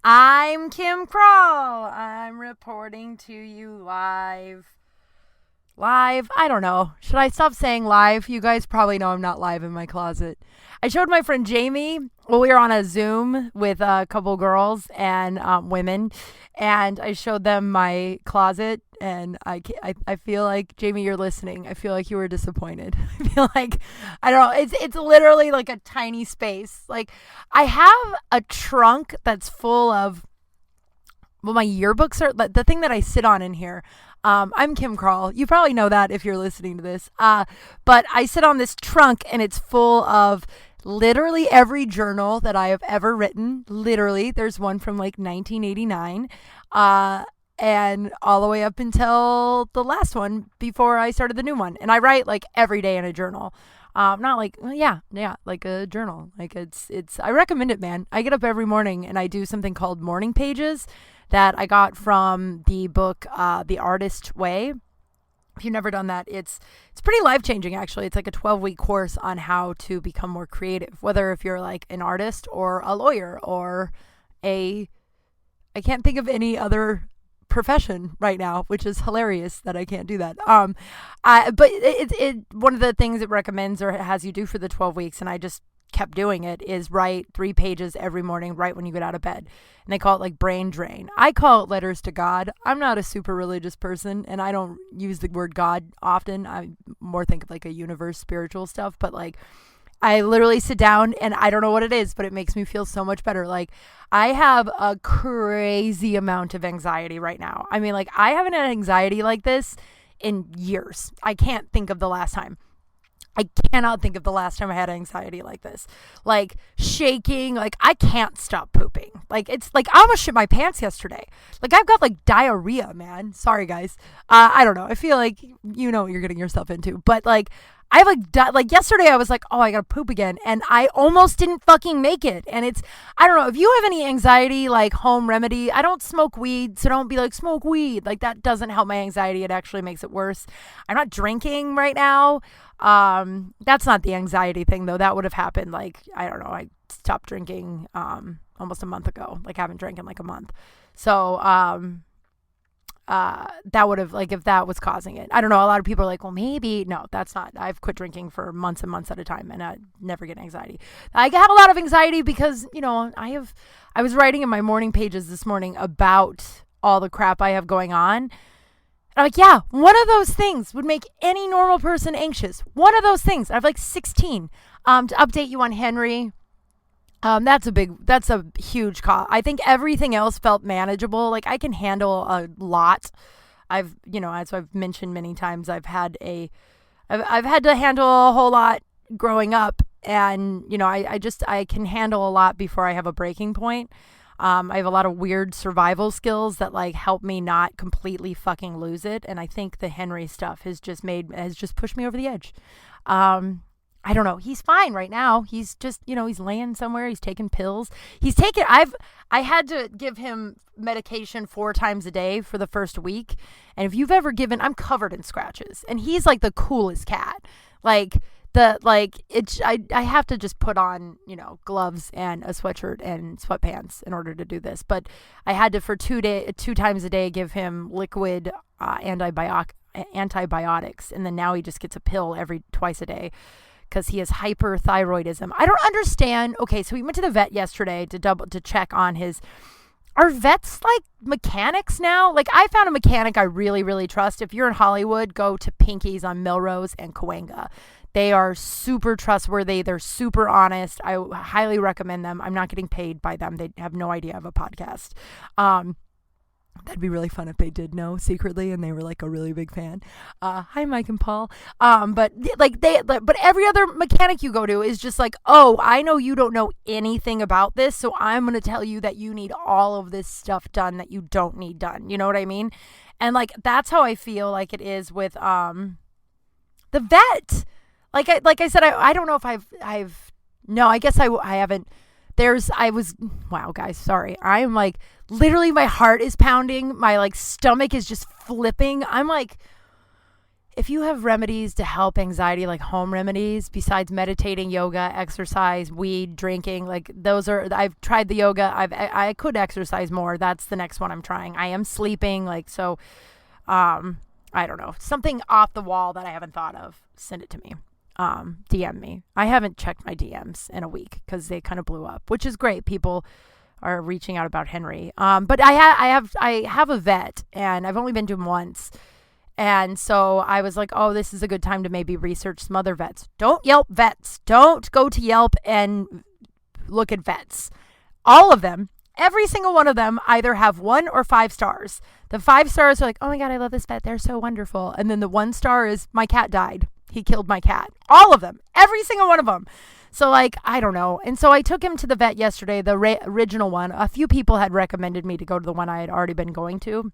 I'm Kim Kral. I'm reporting to you live. Live? I don't know. Should I stop saying live? You guys probably know I'm not live in my closet. I showed my friend Jamie. Well, we were on a Zoom with a couple girls and women, and I showed them my closet. And I feel like, Jamie, you're listening. I feel like you were disappointed. I feel like, I don't know. It's literally like a tiny space. Like, I have a trunk that's full of, well, my yearbooks are the thing that I sit on in here. I'm Kim Kral. You probably know that if you're listening to this. But I sit on this trunk and it's full of literally every journal that I have ever written. Literally, there's one from like 1989. And all the way up until the last one before I started the new one. And I write like every day in a journal. Not like, well, yeah, like a journal. Like I recommend it, man. I get up every morning and I do something called morning pages that I got from the book, The Artist Way. If you've never done that, it's pretty life-changing, actually. It's like a 12-week course on how to become more creative, whether if you're like an artist or a lawyer or I can't think of any other profession right now, which is hilarious that I can't do that. But it one of the things it recommends or has you do for the 12 weeks, and I just kept doing it, is write 3 pages every morning right when you get out of bed. And they call it like brain drain. I call it letters to God. I'm not a super religious person and I don't use the word God often. I more think of like a universe, spiritual stuff, but like I literally sit down and I don't know what it is, but it makes me feel so much better. Like I have a crazy amount of anxiety right now. I mean, like I haven't had anxiety like this in years. I can't think of the last time. I cannot think of the last time I had anxiety like this. Like shaking, like I can't stop pooping. Like it's like I almost shit my pants yesterday. Like I've got like diarrhea, man. Sorry guys. I don't know. I feel like you know what you're getting yourself into. But like I have like yesterday I was like, oh, I gotta poop again. And I almost didn't fucking make it. And I don't know, if you have any anxiety, like home remedy, I don't smoke weed. So don't be like, smoke weed. Like that doesn't help my anxiety. It actually makes it worse. I'm not drinking right now. That's not the anxiety thing though. That would have happened like, I don't know. I stopped drinking, almost a month ago. Like I haven't drank in like a month. So, that would have, like, if that was causing it. I don't know. A lot of people are like, well, maybe. No, that's not. I've quit drinking for months and months at a time and I never get anxiety. I have a lot of anxiety because, you know, I was writing in my morning pages this morning about all the crap I have going on. And I'm like, yeah, one of those things would make any normal person anxious. One of those things. I have like 16. To update you on Henry. That's a huge cost. I think everything else felt manageable. Like I can handle a lot. As I've mentioned many times, I've had to handle a whole lot growing up. And, you know, I can handle a lot before I have a breaking point. I have a lot of weird survival skills that like help me not completely fucking lose it. And I think the Henry stuff has just pushed me over the edge. I don't know. He's fine right now. He's just, you know, he's laying somewhere. He's taking pills. I had to give him medication 4 times a day for the first week. And if you've ever I'm covered in scratches and he's like the coolest cat. I have to just put on, you know, gloves and a sweatshirt and sweatpants in order to do this. But I had to, for 2 times a day, give him liquid, antibiotics. And then now he just gets a pill twice a day, because he has hyperthyroidism. I don't understand. Okay, so we went to the vet yesterday to check on his. Are vets like mechanics now? Like I found a mechanic I really, really trust. If you're in Hollywood, go to Pinky's on Melrose and Cahuenga. They are super trustworthy. They're super honest. I highly recommend them. I'm not getting paid by them. They have no idea I have a podcast. That'd be really fun if they did know secretly and they were like a really big fan. Hi, Mike and Paul. But every other mechanic you go to is just like, oh, I know you don't know anything about this, so I'm going to tell you that you need all of this stuff done that you don't need done. You know what I mean? And like, that's how I feel like it is with, the vet. Like I said, I don't know if no, I guess I haven't. Wow, guys, sorry. I am like, literally my heart is pounding. My like stomach is just flipping. I'm like, if you have remedies to help anxiety, like home remedies, besides meditating, yoga, exercise, weed, drinking, like those are, I've tried the yoga. I could exercise more. That's the next one I'm trying. I am sleeping. Like, so, I don't know, something off the wall that I haven't thought of. Send it to me. DM me. I haven't checked my DMs in a week because they kind of blew up, which is great. People are reaching out about Henry. But I have a vet, and I've only been to him once. And so I was like, oh, this is a good time to maybe research some other vets. Don't Yelp vets. Don't go to Yelp and look at vets. All of them, every single one of them either have 1 or 5 stars. The 5 stars are like, oh my God, I love this vet. They're so wonderful. And then the 1 star is, my cat died. He killed my cat. All of them. Every single one of them. So like, I don't know. And so I took him to the vet yesterday, the original one. A few people had recommended me to go to the one I had already been going to.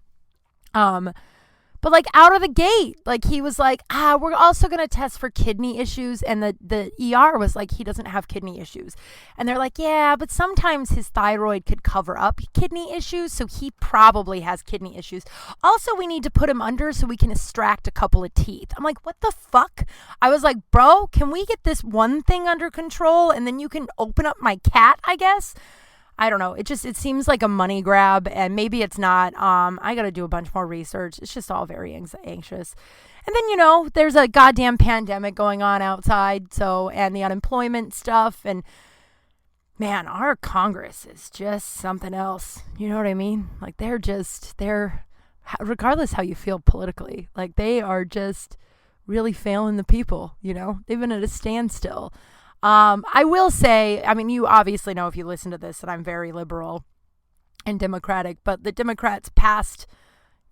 But like out of the gate, like he was like, we're also going to test for kidney issues. And the ER was like, he doesn't have kidney issues. And they're like, yeah, but sometimes his thyroid could cover up kidney issues. So he probably has kidney issues. Also, we need to put him under so we can extract a couple of teeth. I'm like, what the fuck? I was like, bro, can we get this one thing under control? And then you can open up my cat, I guess. I don't know. It seems like a money grab, and maybe it's not. I got to do a bunch more research. It's just all very anxious. And then, there's a goddamn pandemic going on outside. So, and the unemployment stuff. And man, our Congress is just something else. You know what I mean? Like they're, regardless how you feel politically, like they are just really failing the people, they've been at a standstill. I will say, I mean, you obviously know if you listen to this that I'm very liberal and Democratic, but the Democrats passed,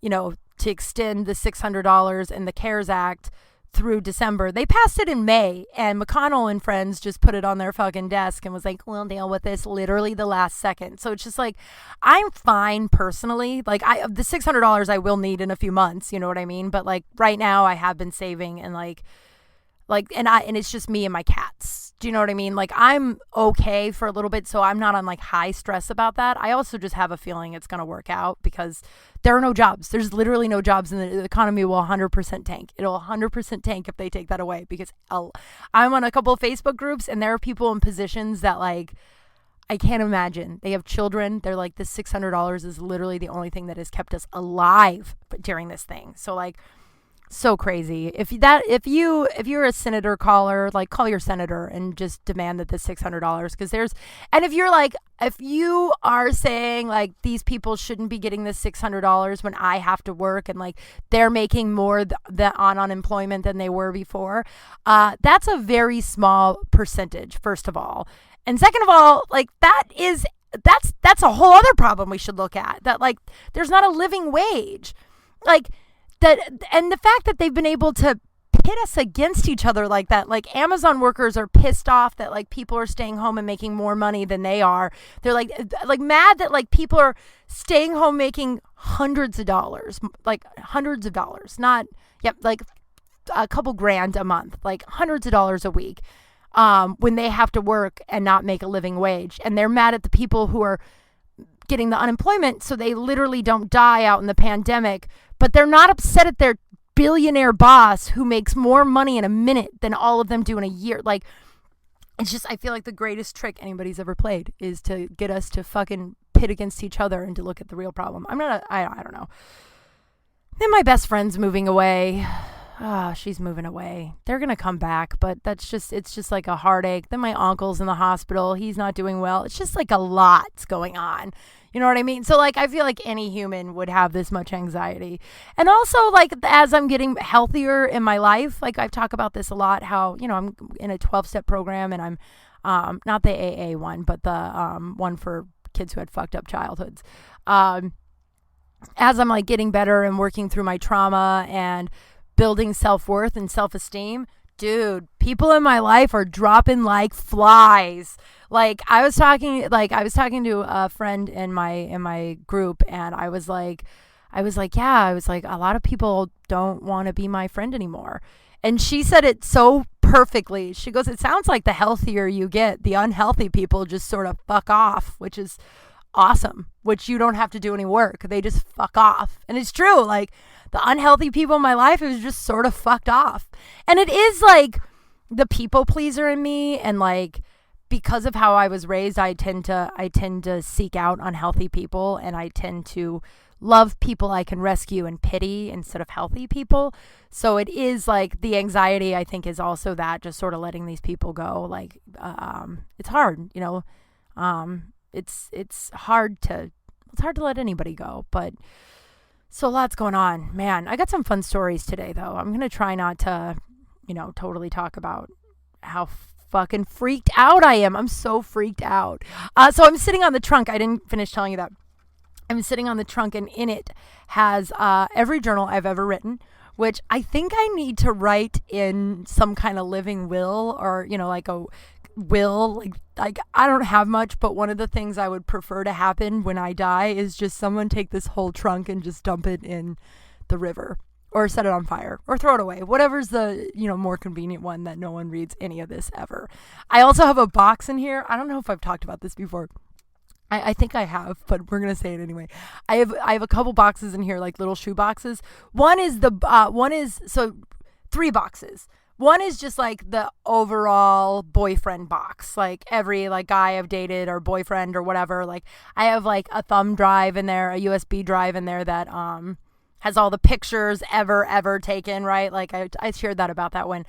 to extend the $600 and the CARES Act through December. They passed it in May, and McConnell and friends just put it on their fucking desk and was like, we'll deal with this literally the last second. So it's just like, I'm fine personally. Like the $600 I will need in a few months, you know what I mean? But like right now I have been saving and and it's just me and my cats. Do you know what I mean? Like I'm okay for a little bit, so I'm not on like high stress about that. I also just have a feeling it's going to work out because there are no jobs. There's literally no jobs, and the economy will 100% tank. It'll 100% tank if they take that away because I'm on a couple of Facebook groups, and there are people in positions that like I can't imagine. They have children. They're like, this $600 is literally the only thing that has kept us alive during this thing. So like, so crazy. If you're a senator caller, like call your senator and just demand that the $600, because and if you are saying like these people shouldn't be getting this $600 when I have to work and like they're making more on unemployment than they were before, that's a very small percentage, first of all. And second of all, like that's a whole other problem we should look at, that like there's not a living wage. Like that, and the fact that they've been able to pit us against each other like that, like Amazon workers are pissed off that like people are staying home and making more money than they are. They're like mad that like people are staying home making hundreds of dollars, like not, like a couple grand a month, like hundreds of dollars a week, when they have to work and not make a living wage. And they're mad at the people who are getting the unemployment so they literally don't die out in the pandemic, but they're not upset at their billionaire boss who makes more money in a minute than all of them do in a year. Like, it's just, I feel like the greatest trick anybody's ever played is to get us to fucking pit against each other and to look at the real problem. I don't know. Then my best friend's moving away. She's moving away. They're going to come back, but it's just like a heartache. Then my uncle's in the hospital. He's not doing well. It's just like a lot's going on. You know what I mean? So like, I feel like any human would have this much anxiety. And also like, as I'm getting healthier in my life, like I talk about this a lot, how, I'm in a 12-step program, and I'm, not the AA one, but the, one for kids who had fucked up childhoods. As I'm like getting better and working through my trauma and building self-worth and self-esteem, dude, people in my life are dropping like flies. Like I was talking to a friend in my group, and I was like, a lot of people don't want to be my friend anymore. And she said it so perfectly. She goes, it sounds like the healthier you get, the unhealthy people just sort of fuck off, which is awesome, which you don't have to do any work. They just fuck off. And it's true. Like, the unhealthy people in my life, it was just sort of fucked off. And it is like the people pleaser in me, and like because of how I was raised, I tend to seek out unhealthy people, and I tend to love people I can rescue and pity instead of healthy people. So it is like the anxiety, I think, is also that, just sort of letting these people go. Like it's hard, you know. It's hard to let anybody go, but so lots going on, man. I got some fun stories today, though. I'm gonna try not to, you know, totally talk about how fucking freaked out I am. I'm so freaked out. So I'm sitting on the trunk. I didn't finish telling you that. I'm sitting on the trunk, and in it has every journal I've ever written, which I think I need to write in some kind of living will, or, you know, like a will. Like I don't have much, but one of the things I would prefer to happen when I die is just someone take this whole trunk and just dump it in the river, or set it on fire, or throw it away. Whatever's the, you know, more convenient one, that no one reads any of this ever. I also have a box in here. I don't know if I've talked about this before. I think I have, but we're gonna say it anyway. I have a couple boxes in here, like little shoe boxes. So 3 boxes. One is just like the overall boyfriend box, like every like guy I've dated or boyfriend or whatever. Like I have like a thumb drive in there, a USB drive in there that has all the pictures ever taken, right? Like I shared that about that when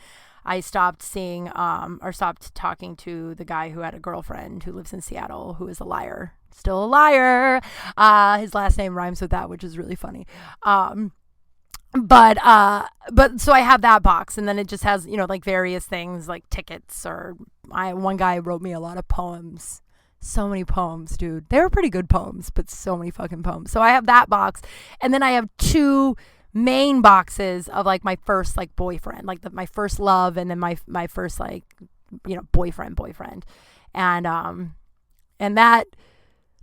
I stopped seeing or stopped talking to the guy who had a girlfriend who lives in Seattle, who is a liar. Still a liar. His last name rhymes with that, which is really funny. But so I have that box, and then it just has, you know, like various things like tickets, or one guy wrote me a lot of poems. So many poems, dude. They were pretty good poems, but so many fucking poems. So I have that box, and then I have 2 main boxes of like my first like boyfriend, like my first love, and then my first like, you know, boyfriend, and that,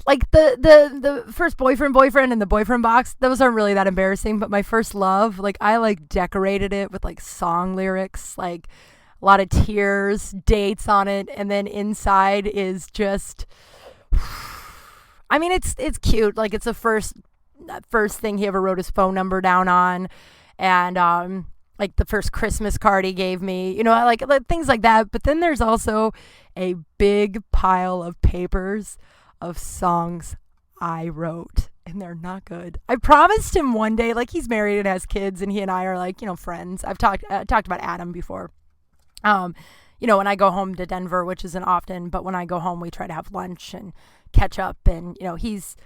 like the first boyfriend and the boyfriend box, those aren't really that embarrassing, but my first love, like I like decorated it with like song lyrics, like a lot of tears, dates on it, and then inside is just, I mean, it's cute, like it's the first thing he ever wrote his phone number down on, and like the first Christmas card he gave me, you know, like things like that. But then there's also a big pile of papers of songs I wrote, and they're not good. I promised him one day, like he's married and has kids, and he and I are like, you know, friends. I've talked about Adam before. You know, when I go home to Denver, which isn't often, but when I go home, we try to have lunch and catch up, and you know, he's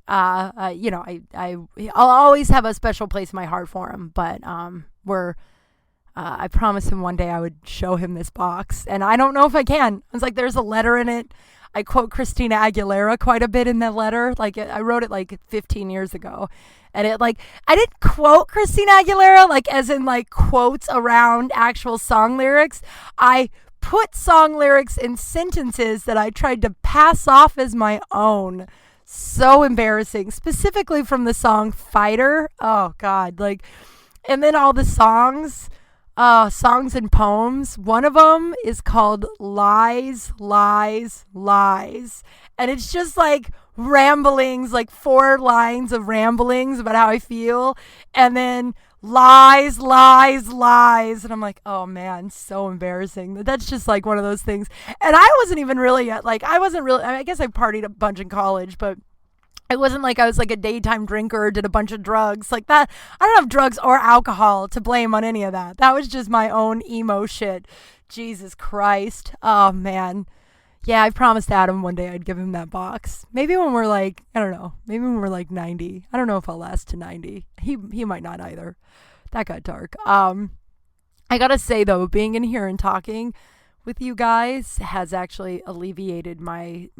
you know, I'll always have a special place in my heart for him, but I promised him one day I would show him this box, and I don't know if I can. I was like, there's a letter in it. I quote Christina Aguilera quite a bit in that letter. Like I wrote it like 15 years ago, and it like, I didn't quote Christina Aguilera like as in like quotes around actual song lyrics. I put song lyrics in sentences that I tried to pass off as my own. So embarrassing, specifically from the song Fighter. Oh God. Like, and then all the songs and poems. One of them is called Lies, Lies, Lies. And it's just like ramblings, like 4 lines of ramblings about how I feel. And then lies, lies, lies. And I'm like, oh man, so embarrassing. That's just like one of those things. And I wasn't even really like, I guess I partied a bunch in college, but it wasn't like I was like a daytime drinker or did a bunch of drugs like that. I don't have drugs or alcohol to blame on any of that. That was just my own emo shit. Jesus Christ. Oh man. Yeah, I promised Adam one day I'd give him that box. Maybe when we're like, I don't know, maybe when we're like 90. I don't know if I'll last to 90. He might not either. That got dark. I gotta say though, being in here and talking with you guys has actually alleviated my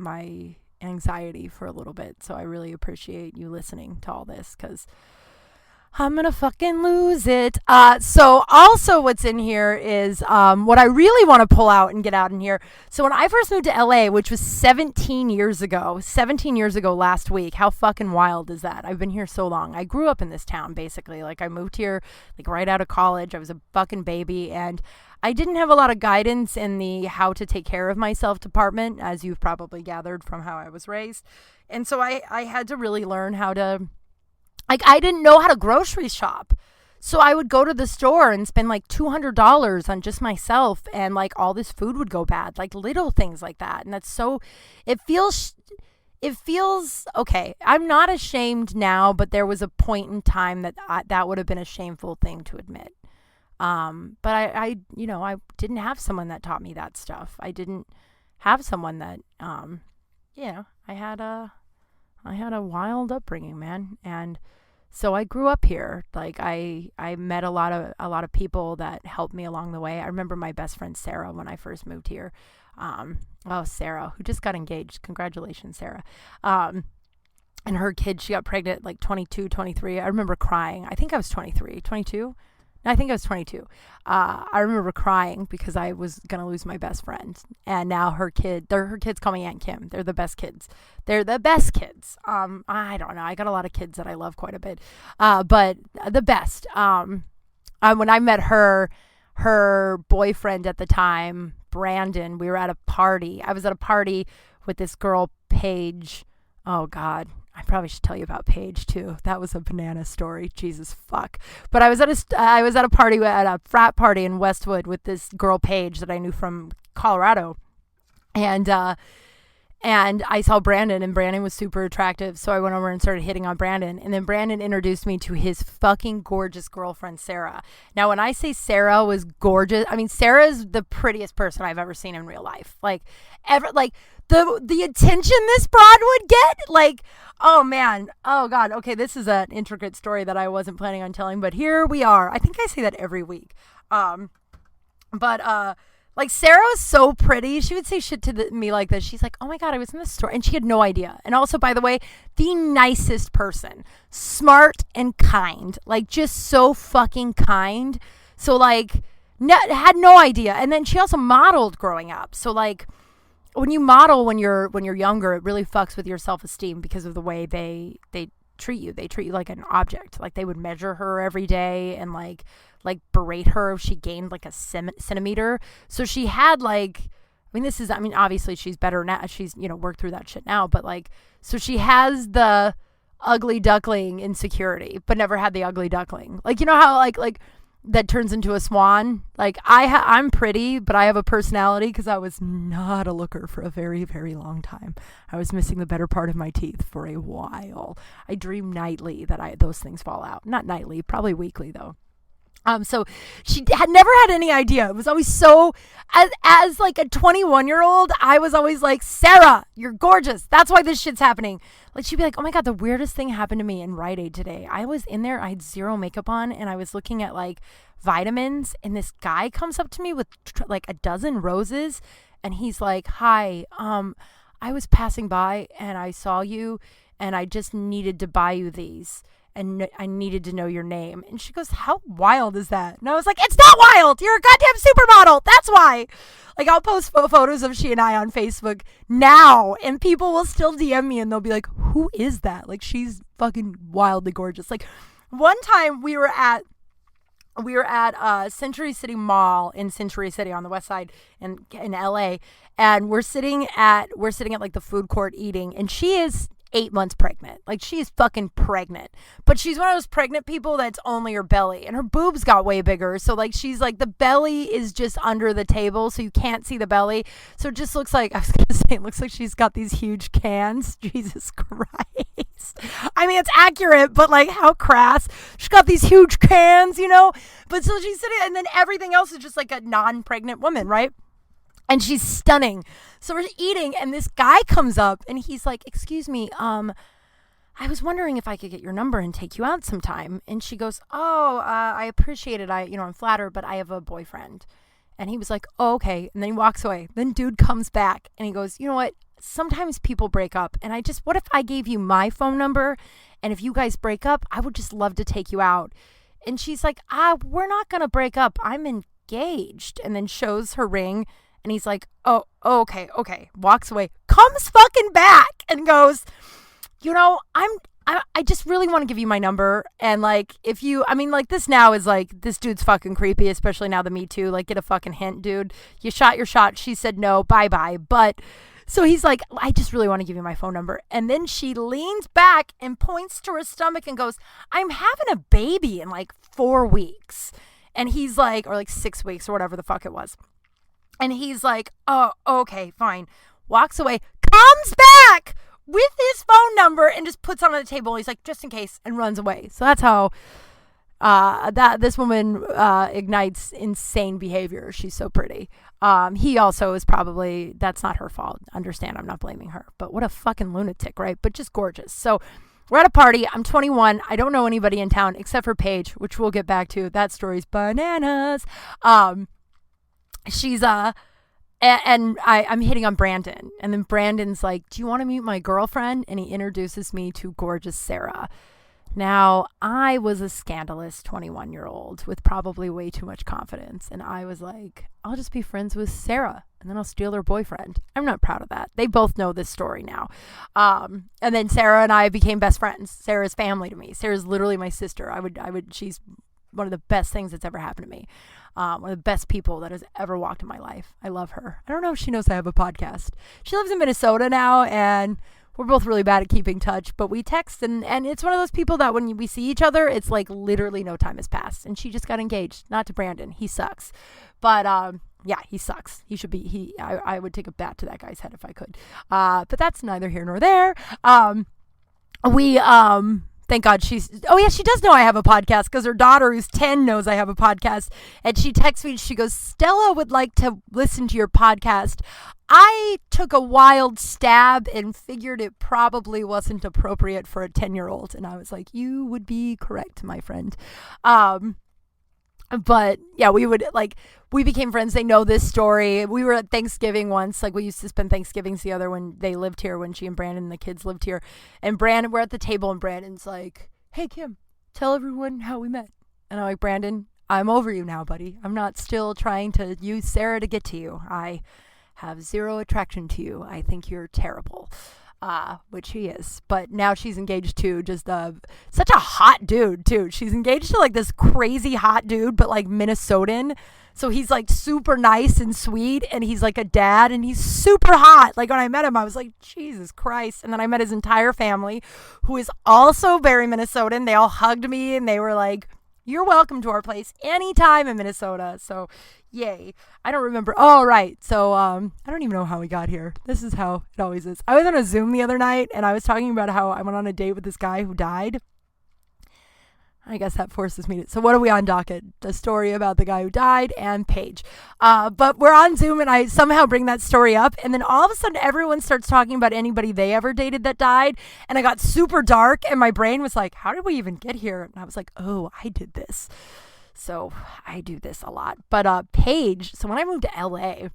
anxiety for a little bit. So I really appreciate you listening to all this, because I'm gonna fucking lose it. So also what's in here is what I really want to pull out and get out in here. So when I first moved to LA, which was 17 years ago last week, how fucking wild is that? I've been here so long. I grew up in this town, basically. Like I moved here like right out of college. I was a fucking baby, and I didn't have a lot of guidance in the how to take care of myself department, as you've probably gathered from how I was raised. And so I had to really learn how to, like, I didn't know how to grocery shop. So I would go to the store and spend like $200 on just myself, and like all this food would go bad, like little things like that. And that's so, it feels, it feels okay. I'm not ashamed now, but there was a point in time that that would have been a shameful thing to admit. But I didn't have someone that taught me that stuff. I didn't have someone that, I had a wild upbringing, man. And so I grew up here. Like I met a lot of people that helped me along the way. I remember my best friend Sarah when I first moved here. Sarah, who just got engaged. Congratulations, Sarah. And her kid, she got pregnant at like 22, 23. I remember crying. I think I was 23, 22. I think I was 22. I remember crying because I was going to lose my best friend. And now her kids call me Aunt Kim. They're the best kids. They're the best kids. I don't know. I got a lot of kids that I love quite a bit. But the best. When I met her boyfriend at the time, Brandon, we were at a party. I was at a party with this girl, Paige. Oh, God. I probably should tell you about Paige too. That was a banana story. Jesus fuck. But I was at a party, at a frat party in Westwood with this girl Paige that I knew from Colorado. And I saw Brandon, and Brandon was super attractive. So I went over and started hitting on Brandon. And then Brandon introduced me to his fucking gorgeous girlfriend, Sarah. Now, when I say Sarah was gorgeous, I mean, Sarah is the prettiest person I've ever seen in real life. Like, ever, like, the attention this broad would get, like, oh man, oh God. Okay, this is an intricate story that I wasn't planning on telling, but here we are. I think I say that every week. Like Sarah was so pretty. She would say shit to me like this. She's like, oh my God, I was in the store. And she had no idea. And also, by the way, the nicest person, smart and kind, like just so fucking kind. So like, had no idea. And then she also modeled growing up. So like, when you model when you're younger, it really fucks with your self-esteem because of the way they treat you. They treat you like an object. Like they would measure her every day and like berate her if she gained like a centimeter. So she had like, obviously she's better now. She's, worked through that shit now, but like, so she has the ugly duckling insecurity, but never had the ugly duckling. Like, you know how like that turns into a swan. Like I'm pretty, but I have a personality because I was not a looker for a very, very long time. I was missing the better part of my teeth for a while. I dream nightly that those things fall out. Not nightly, probably weekly though. So she had never had any idea. It was always so, as like a 21-year-old, I was always like, Sarah, you're gorgeous. That's why this shit's happening. Like she'd be like, oh my God, the weirdest thing happened to me in Rite Aid today. I was in there, I had zero makeup on, and I was looking at like vitamins, and this guy comes up to me with like a dozen roses, and he's like, hi, I was passing by and I saw you, and I just needed to buy you these. And I needed to know your name. And she goes, how wild is that? And I was like, it's not wild. You're a goddamn supermodel. That's why. Like, I'll post photos of she and I on Facebook now, and people will still DM me, and they'll be like, who is that? Like, she's fucking wildly gorgeous. Like, one time we were at Century City Mall in Century City on the west side in LA, and we're sitting at like the food court eating, and she is 8 months pregnant. Like, she's fucking pregnant. But she's one of those pregnant people that's only her belly. And her boobs got way bigger. So, like, she's like, the belly is just under the table. So you can't see the belly. So it just looks like, I was going to say, it looks like she's got these huge cans. Jesus Christ. I mean, it's accurate, but like, how crass. She's got these huge cans, But so she's sitting, and then everything else is just like a non-pregnant woman, right? And she's stunning. So we're eating, and this guy comes up, and he's like, excuse me, I was wondering if I could get your number and take you out sometime. And she goes, I appreciate it. I'm flattered, but I have a boyfriend. And he was like, oh, okay. And then he walks away. Then dude comes back, and he goes, you know what? Sometimes people break up, and what if I gave you my phone number, and if you guys break up, I would just love to take you out. And she's like, we're not going to break up. I'm engaged. And then shows her ring. And he's like, oh, okay. Walks away, comes fucking back and goes, I just really want to give you my number. And like, this now is like, this dude's fucking creepy, especially now the Me Too. Like, get a fucking hint, dude. You shot your shot. She said no, bye-bye. But So he's like, I just really want to give you my phone number. And then she leans back and points to her stomach and goes, I'm having a baby in like 4 weeks. And he's like, or like 6 weeks or whatever the fuck it was. And he's like, oh, okay, fine. Walks away, comes back with his phone number and just puts it on the table. He's like, just in case, and runs away. So that's how that this woman ignites insane behavior. She's so pretty. He also is probably, that's not her fault. Understand, I'm not blaming her. But what a fucking lunatic, right? But just gorgeous. So we're at a party. I'm 21. I don't know anybody in town except for Paige, which we'll get back to. That story's bananas. She's and I'm hitting on Brandon. And then Brandon's like, do you want to meet my girlfriend? And he introduces me to gorgeous Sarah. Now, I was a scandalous 21-year-old with probably way too much confidence. And I was like, I'll just be friends with Sarah and then I'll steal her boyfriend. I'm not proud of that. They both know this story now. And then Sarah and I became best friends. Sarah's family to me. Sarah's literally my sister. She's one of the best things that's ever happened to me. One of the best people that has ever walked in my life. I love her. I don't know if she knows I have a podcast. She lives in Minnesota now, and we're both really bad at keeping touch, but we text, and it's one of those people that when we see each other, it's like literally no time has passed. And she just got engaged. Not to Brandon. He sucks. But yeah, he sucks. He should be, I would take a bat to that guy's head if I could. But that's neither here nor there. Thank God she does know I have a podcast because her daughter, who's 10, knows I have a podcast. And she texts me and she goes, Stella would like to listen to your podcast. I took a wild stab and figured it probably wasn't appropriate for a 10-year-old. And I was like, you would be correct, my friend. But yeah, we became friends. They know this story. We were at Thanksgiving once. Like we used to spend Thanksgivings together when they lived here, when she and Brandon and the kids lived here. And we're at the table and Brandon's like, hey, Kim, tell everyone how we met. And I'm like, Brandon, I'm over you now, buddy. I'm not still trying to use Sarah to get to you. I have zero attraction to you. I think you're terrible. Which he is, but now she's engaged to just such a hot dude too. She's engaged to like this crazy hot dude, but like Minnesotan. So he's like super nice and sweet, and he's like a dad, and he's super hot. Like when I met him, I was like, Jesus Christ. And then I met his entire family, who is also very Minnesotan. They all hugged me and they were like, you're welcome to our place anytime in Minnesota. So yay. I don't remember. Oh, right. So I don't even know how we got here. This is how it always is. I was on a Zoom the other night and I was talking about how I went on a date with this guy who died. I guess that forces me to. So what are we on docket? The story about the guy who died and Paige. But we're on Zoom and I somehow bring that story up. And then all of a sudden everyone starts talking about anybody they ever dated that died. And I got super dark and my brain was like, how did we even get here? And I was like, oh, I did this. So I do this a lot. But Paige, so when I moved to LA,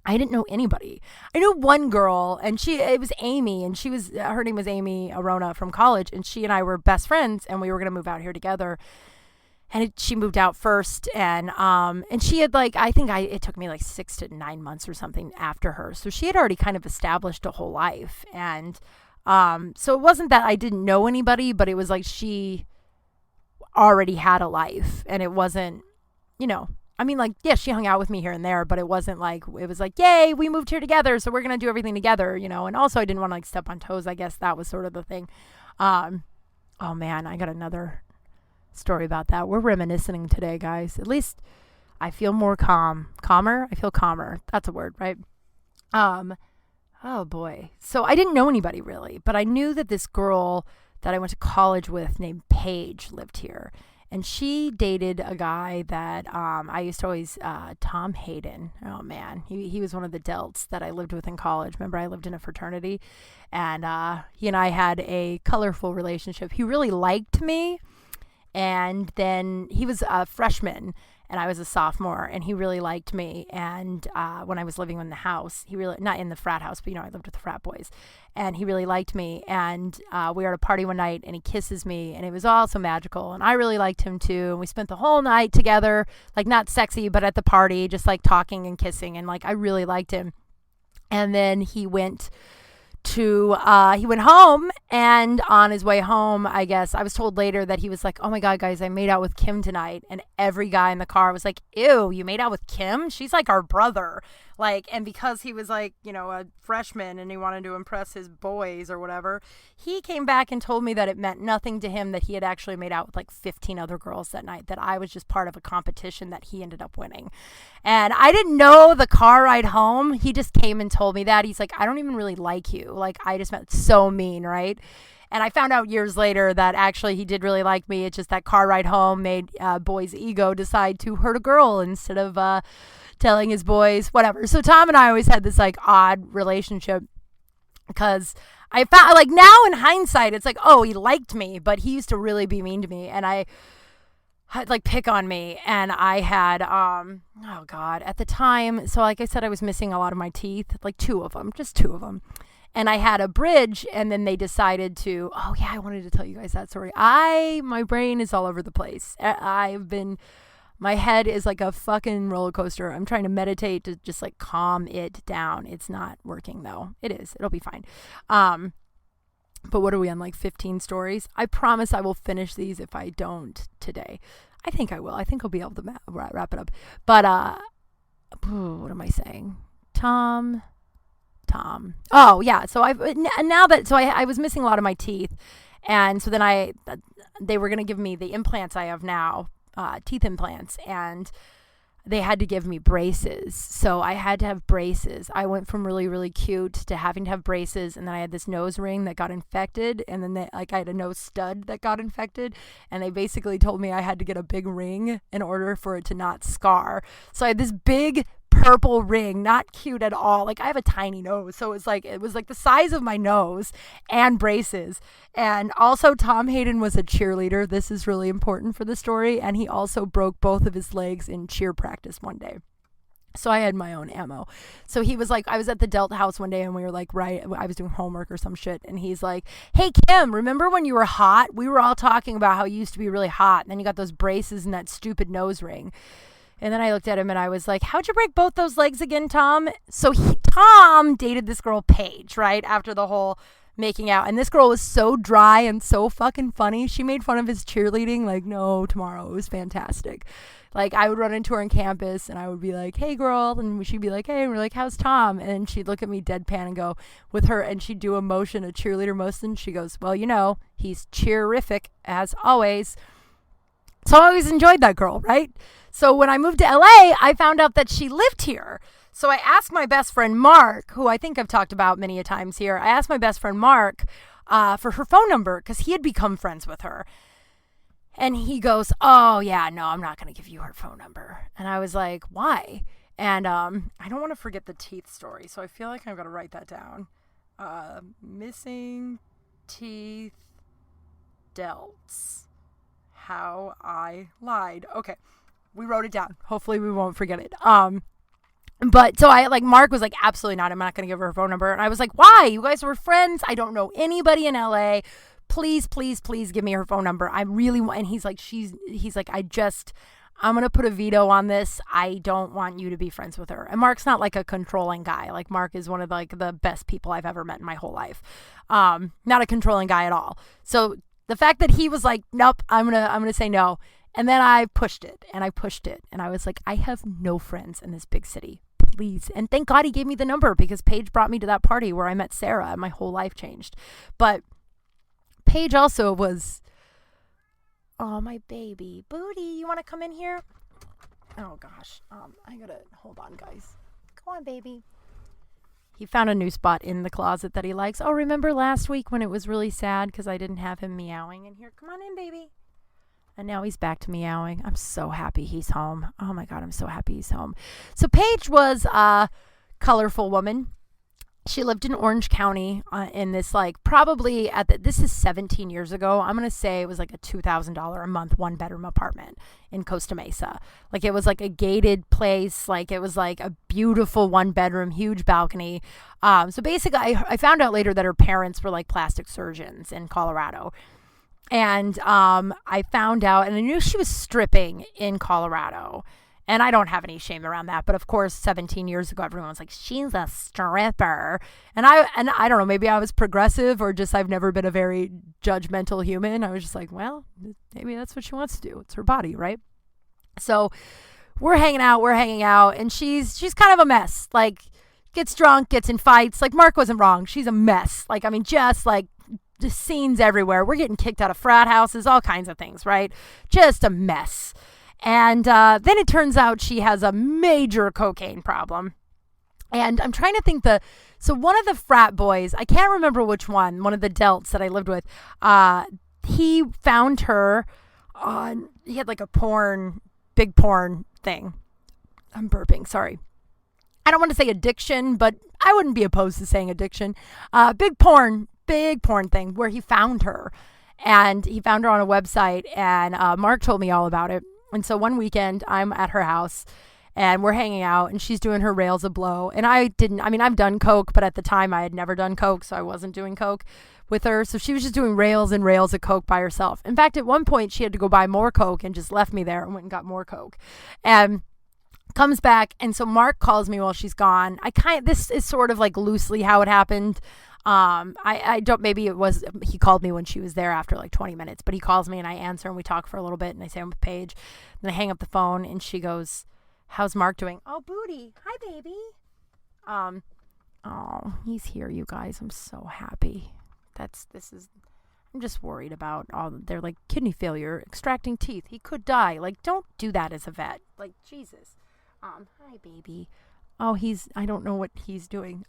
I didn't know anybody. I knew one girl, and it was Amy, and her name was Amy Arona from college, and she and I were best friends, and we were going to move out here together. And she moved out first, and she had it took me like 6 to 9 months or something after her. So she had already kind of established a whole life. And so it wasn't that I didn't know anybody, but it was like she already had a life, and it wasn't, she hung out with me here and there, but it wasn't like, it was like, yay, we moved here together, so we're going to do everything together, and also I didn't want to like step on toes. I guess that was sort of the thing. Oh man, I got another story about that. We're reminiscing today, guys. At least I feel more calmer. I feel calmer. That's a word, right? Oh boy. So I didn't know anybody really, but I knew that this girl that I went to college with named Paige lived here. And she dated a guy that I used to always, Tom Hayden. Oh, man. He was one of the delts that I lived with in college. Remember, I lived in a fraternity. And he and I had a colorful relationship. He really liked me. And then he was a freshman and I was a sophomore, and he really liked me. And when I was living in the house, he really, not in the frat house, but I lived with the frat boys, and he really liked me. And we were at a party one night and he kisses me, and it was all so magical. And I really liked him too. And we spent the whole night together, like not sexy, but at the party, just like talking and kissing. And like, I really liked him. And then he went he went home, and on his way home, I guess I was told later that he was like, oh my God, guys, I made out with Kim tonight. And every guy in the car was like, ew, you made out with Kim? She's like our brother. Like, and because he was like, a freshman and he wanted to impress his boys or whatever, he came back and told me that it meant nothing to him that he had actually made out with like 15 other girls that night, that I was just part of a competition that he ended up winning. And I didn't know the car ride home. He just came and told me that. He's like, I don't even really like you. Like, I just meant so mean, right? And I found out years later that actually he did really like me. It's just that car ride home made boy's ego decide to hurt a girl instead of telling his boys, whatever. So Tom and I always had this like odd relationship, because I found, like, now in hindsight, it's like, oh, he liked me, but he used to really be mean to me, and I had like pick on me. And I had, oh God, at the time, so like I said, I was missing a lot of my teeth, like just two of them. And I had a bridge, and then they decided to, oh yeah, I wanted to tell you guys that story. My brain is all over the place. My head is like a fucking roller coaster. I'm trying to meditate to just like calm it down. It's not working though. It is. It'll be fine. But what are we on, like 15 stories? I promise I will finish these if I don't today. I think I will. I think I'll be able to wrap it up. But what am I saying? Tom. Oh yeah. So I was missing a lot of my teeth, and so then they were gonna give me the implants I have now. Teeth implants, and they had to give me braces. So I had to have braces. I went from really, really cute to having to have braces, and then I had this nose ring that got infected, and then I had a nose stud that got infected, and they basically told me I had to get a big ring in order for it to not scar. So I had this big purple ring, not cute at all. Like, I have a tiny nose, so it was like the size of my nose, and braces. And also, Tom Hayden was a cheerleader. This is really important for the story. And he also broke both of his legs in cheer practice one day. So I had my own ammo. So he was like, I was at the Delta house one day, and we were like, I was doing homework or some shit. And he's like, hey, Kim, remember when you were hot? We were all talking about how you used to be really hot. And then you got those braces and that stupid nose ring. And then I looked at him and I was like, how'd you break both those legs again, Tom? So Tom dated this girl, Paige, right? After the whole making out. And this girl was so dry and so fucking funny. She made fun of his cheerleading like no tomorrow. It was fantastic. Like, I would run into her on campus and I would be like, hey girl. And she'd be like, hey. And we're like, how's Tom? And she'd look at me deadpan and go with her, and she'd do a cheerleader motion. She goes, well, he's cheerific as always. So I always enjoyed that girl, right? So when I moved to LA, I found out that she lived here. So I asked my best friend Mark, who I think I've talked about many a times here. I asked my best friend Mark for her phone number, because he had become friends with her. And he goes, oh yeah, no, I'm not going to give you her phone number. And I was like, why? And I don't want to forget the teeth story, so I feel like I've got to write that down. Missing teeth delts. How I lied. Okay. We wrote it down. Hopefully we won't forget it. But so Mark was like, absolutely not. I'm not going to give her phone number. And I was like, why? You guys were friends. I don't know anybody in LA. Please, please, please give me her phone number. I really want, and he's like, I'm going to put a veto on this. I don't want you to be friends with her. And Mark's not like a controlling guy. Like, Mark is one of like the best people I've ever met in my whole life. Not a controlling guy at all. So the fact that he was like, nope, I'm going to say no. And then I pushed it and I pushed it. And I was like, I have no friends in this big city. Please. And thank God he gave me the number, because Paige brought me to that party where I met Sarah and my whole life changed. But Paige also was, oh, my baby. Booty, you want to come in here? Oh, gosh. I got to, hold on, guys. Go on, baby. He found a new spot in the closet that he likes. Oh, remember last week when it was really sad because I didn't have him meowing in here? Come on in, baby. And now he's back to meowing. I'm so happy he's home. Oh my God, I'm so happy he's home. So Paige was a colorful woman. She lived in Orange County in this probably this is 17 years ago. I'm going to say it was like a $2,000 a month, 1-bedroom apartment in Costa Mesa. Like, it was like a gated place. Like, it was like a beautiful 1-bedroom, huge balcony. So basically I found out later that her parents were like plastic surgeons in Colorado. And I found out, and I knew she was stripping in Colorado. And I don't have any shame around that. But of course, 17 years ago, everyone was like, she's a stripper. And I don't know, maybe I was progressive or just I've never been a very judgmental human. I was just like, well, maybe that's what she wants to do. It's her body, right? So we're hanging out, and she's kind of a mess. Like, gets drunk, gets in fights. Like, Mark wasn't wrong. She's a mess. Like, I mean, just scenes everywhere. We're getting kicked out of frat houses, all kinds of things, right? Just a mess. And then it turns out she has a major cocaine problem. And I'm trying to think so one of the frat boys, I can't remember which one of the delts that I lived with, he found her he had like a big porn thing. I'm burping, sorry. I don't want to say addiction, but I wouldn't be opposed to saying addiction. Big porn thing where he found her. And he found her on a website, and Mark told me all about it. And so one weekend, I'm at her house, and we're hanging out, and she's doing her rails of blow. And I've done coke, but at the time, I had never done coke, so I wasn't doing coke with her. So she was just doing rails and rails of coke by herself. In fact, at one point, she had to go buy more coke and just left me there and went and got more coke. And comes back, and so Mark calls me while she's gone. This is sort of like loosely how it happened. I don't, maybe it was, he called me when she was there after like 20 minutes, but he calls me and I answer and we talk for a little bit and I say I'm with Paige. Then I hang up the phone and she goes, how's Mark doing? Oh, booty. Hi, baby. Oh, he's here, you guys. I'm so happy. I'm just worried about they're like kidney failure, extracting teeth. He could die. Like, don't do that as a vet. Like, Jesus. Hi, baby. Oh, I don't know what he's doing.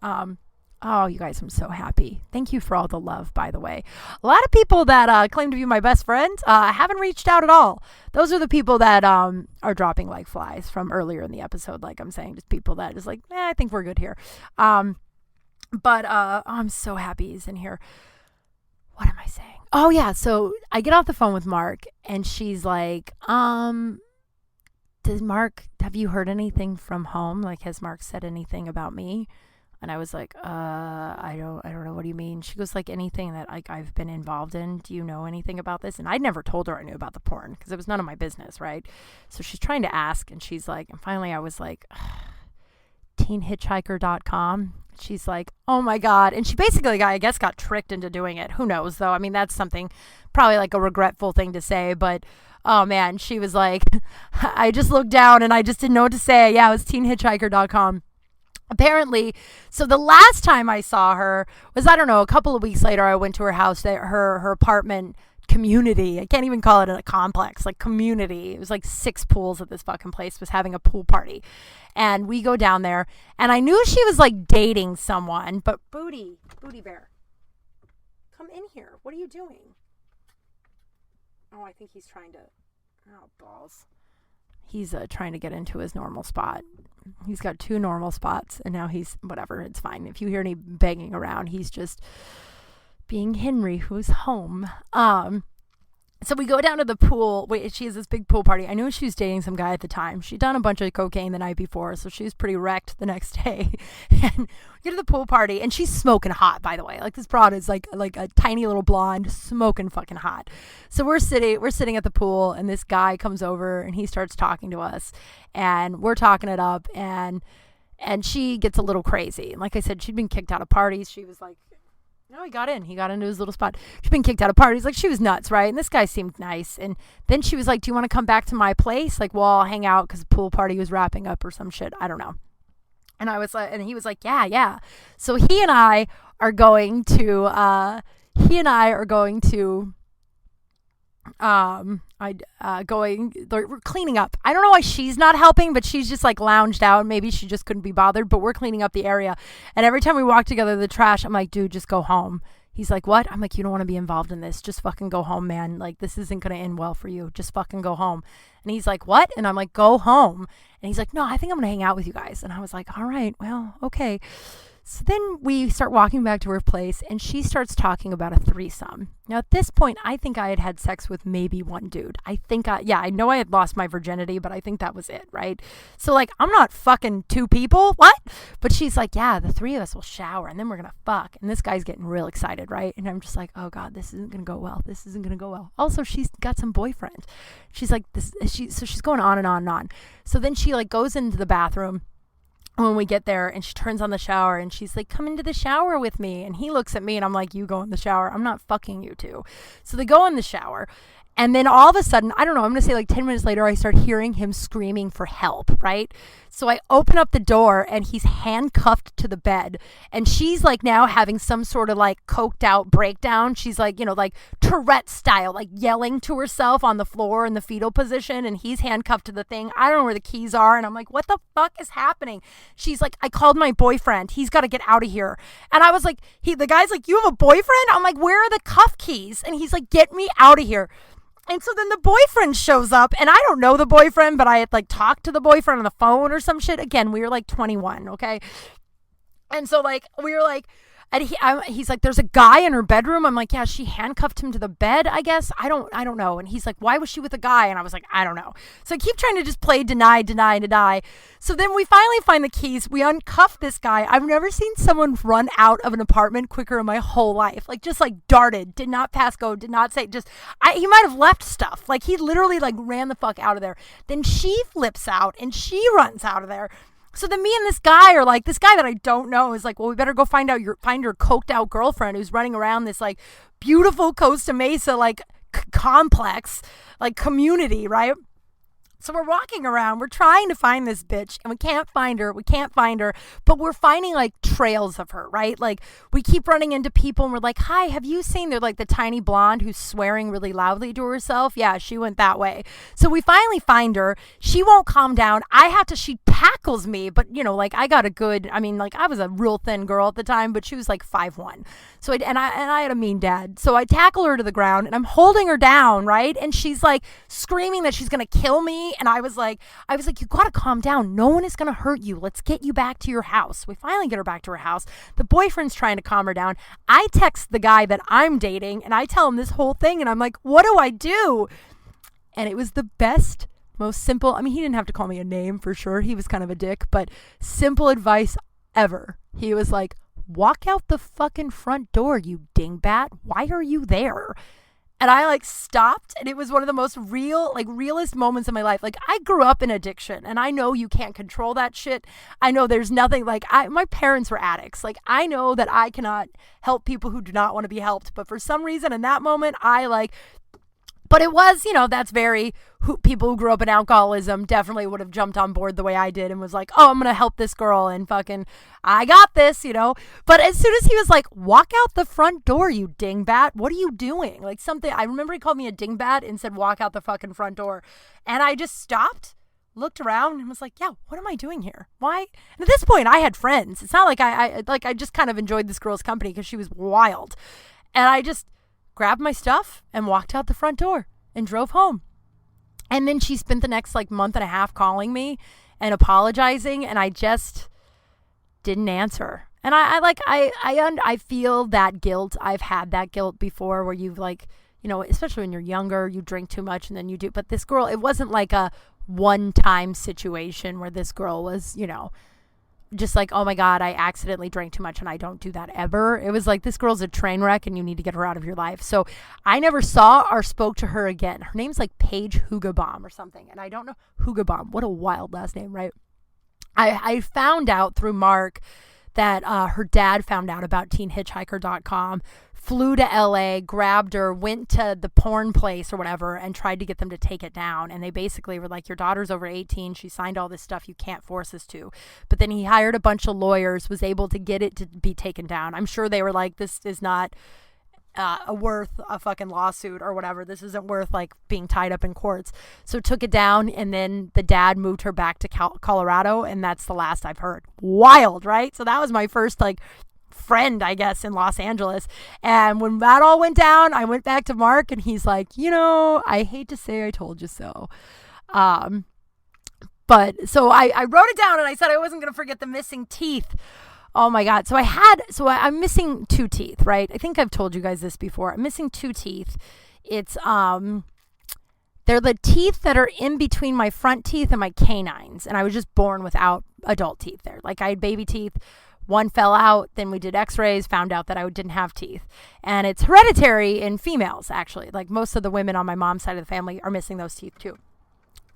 Oh, you guys, I'm so happy. Thank you for all the love, by the way. A lot of people that claim to be my best friends haven't reached out at all. Those are the people that are dropping like flies from earlier in the episode. Like I'm saying, just people that is like, I think we're good here. But I'm so happy he's in here. What am I saying? Oh, yeah. So I get off the phone with Mark, and she's like, have you heard anything from home? Like, has Mark said anything about me? And I was like, I don't know. What do you mean? She goes, like, anything that I've been involved in. Do you know anything about this? And I'd never told her I knew about the porn because it was none of my business, right? So she's trying to ask, and she's like, and finally I was like, Hitchhiker.com. She's like, oh my God. And she basically, I guess, got tricked into doing it. Who knows, though? I mean, that's something, probably like a regretful thing to say, but oh man, she was like, I just looked down and I just didn't know what to say. Yeah, it was Hitchhiker.com. Apparently, so the last time I saw her was, I don't know, a couple of weeks later. I went to her house, her apartment community. I can't even call it a complex, like community. It was like 6 pools at this fucking place, was having a pool party. And we go down there, and I knew she was like dating someone, but Booty Bear, come in here. What are you doing? Oh, I think he's trying to, oh, balls. He's trying to get into his normal spot. He's got 2 normal spots, and now he's, whatever, it's fine. If you hear any banging around, he's just being Henry, who's home. So we go down to the pool. She has this big pool party. I knew she was dating some guy at the time. She'd done a bunch of cocaine the night before, so she was pretty wrecked the next day. And we get to the pool party, and she's smoking hot, by the way. Like, this broad is like a tiny little blonde, smoking fucking hot. So we're sitting at the pool, and this guy comes over, and he starts talking to us, and we're talking it up, and she gets a little crazy. And like I said, she'd been kicked out of parties. She was like, no, he got into his little spot. She'd been kicked out of parties. Like, she was nuts, right? And this guy seemed nice. And then she was like, do you want to come back to my place? Like, well, I'll hang out because the pool party was wrapping up or some shit. I don't know. And I was like, and he was like, yeah. So he and I are going to, we're cleaning up. I don't know why she's not helping, but she's just like lounged out. Maybe she just couldn't be bothered, but we're cleaning up the area. And every time we walk together, the trash, I'm like, dude, just go home. He's like, what? I'm like, you don't want to be involved in this. Just fucking go home, man. Like, this isn't going to end well for you. Just fucking go home. And he's like, what? And I'm like, go home. And he's like, no, I think I'm going to hang out with you guys. And I was like, all right, well, okay. So then we start walking back to her place, and she starts talking about a threesome. Now, at this point, I think I had had sex with maybe one dude. I know I had lost my virginity, but I think that was it, right? So, like, I'm not fucking two people. What? But she's like, yeah, the three of us will shower, and then we're going to fuck. And this guy's getting real excited, right? And I'm just like, oh, God, this isn't going to go well. This isn't going to go well. Also, she's got some boyfriend. She's like, so she's going on and on and on. So then she, like, goes into the bathroom when we get there, and she turns on the shower, and she's like, come into the shower with me. And he looks at me, and I'm like, you go in the shower. I'm not fucking you two. So they go in the shower. And then all of a sudden, I don't know, I'm going to say like 10 minutes later, I start hearing him screaming for help, right? So I open up the door, and he's handcuffed to the bed. And she's like now having some sort of like coked out breakdown. She's like, like Tourette style, like yelling to herself on the floor in the fetal position. And he's handcuffed to the thing. I don't know where the keys are. And I'm like, what the fuck is happening? She's like, I called my boyfriend. He's got to get out of here. And I was like, the guy's like, you have a boyfriend? I'm like, where are the cuff keys? And he's like, get me out of here. And so then the boyfriend shows up, and I don't know the boyfriend, but I had like talked to the boyfriend on the phone or some shit. Again, we were like 21, okay? And so like we were like, and he's like, there's a guy in her bedroom. I'm like, yeah, she handcuffed him to the bed, I guess. I don't know. And he's like, why was she with a guy? And I was like, I don't know. So I keep trying to just play deny. So then we finally find the keys. We uncuff this guy. I've never seen someone run out of an apartment quicker in my whole life. Like just like darted, did not pass go, did not say, he might have left stuff. Like he literally like ran the fuck out of there. Then she flips out and she runs out of there. So then me and this guy are like, this guy that I don't know is like, well, we better go find your coked out girlfriend who's running around this like beautiful Costa Mesa like complex, like community, right? So we're walking around, we're trying to find this bitch, and we can't find her, but we're finding like trails of her, right? Like we keep running into people and we're like, hi, have you seen, they're like the tiny blonde who's swearing really loudly to herself? Yeah, she went that way. So we finally find her, she won't calm down, she tackles me, but like I got I was a real thin girl at the time, but she was like 5'1". So I had a mean dad. So I tackle her to the ground and I'm holding her down, right? And she's like screaming that she's going to kill me. And I was like, you got to calm down. No one is going to hurt you. Let's get you back to your house. We finally get her back to her house. The boyfriend's trying to calm her down. I text the guy that I'm dating and I tell him this whole thing. And I'm like, what do I do? And it was the best, most simple. I mean, he didn't have to call me a name for sure. He was kind of a dick, but simple advice ever. He was like, walk out the fucking front door, you dingbat. Why are you there? And I like stopped, and it was one of the most realist moments of my life. Like I grew up in addiction, and I know you can't control that shit. I know there's nothing my parents were addicts. Like I know that I cannot help people who do not want to be helped. But for some reason in that moment, but it was, that's people who grew up in alcoholism definitely would have jumped on board the way I did and was like, oh, I'm going to help this girl and fucking, I got this, But as soon as he was like, walk out the front door, you dingbat. What are you doing? Like something, I remember he called me a dingbat and said, walk out the fucking front door. And I just stopped, looked around and was like, yeah, what am I doing here? Why? And at this point I had friends. It's not like I just kind of enjoyed this girl's company because she was wild. And I just grabbed my stuff and walked out the front door and drove home. And then she spent the next month and a half calling me and apologizing, and I just didn't answer. And I feel that guilt. I've had that guilt before where you've especially when you're younger, you drink too much and then you do. But this girl, it wasn't like a one-time situation where this girl was, just like, oh my God, I accidentally drank too much and I don't do that ever. It was like, this girl's a train wreck and you need to get her out of your life. So I never saw or spoke to her again. Her name's like Paige Hugabaum or something. And I don't know, Hugabaum, what a wild last name, right? I found out through Mark that her dad found out about Hitchhiker.com, flew to LA, grabbed her, went to the porn place or whatever and tried to get them to take it down. And they basically were like, your daughter's over 18. She signed all this stuff. You can't force us to. But then he hired a bunch of lawyers, was able to get it to be taken down. I'm sure they were like, this is not worth a fucking lawsuit or whatever. This isn't worth being tied up in courts. So took it down, and then the dad moved her back to Colorado, and that's the last I've heard. Wild, right? So that was my first friend, I guess, in Los Angeles. And when that all went down, I went back to Mark, and he's like, I hate to say I told you so. But so I wrote it down, and I said I wasn't going to forget the missing teeth. Oh my God. I'm missing 2 teeth, right? I think I've told you guys this before. I'm missing 2 teeth. It's, they're the teeth that are in between my front teeth and my canines. And I was just born without adult teeth there. Like I had baby teeth. One fell out. Then we did x-rays, found out that I didn't have teeth. And it's hereditary in females, actually. Like most of the women on my mom's side of the family are missing those teeth too.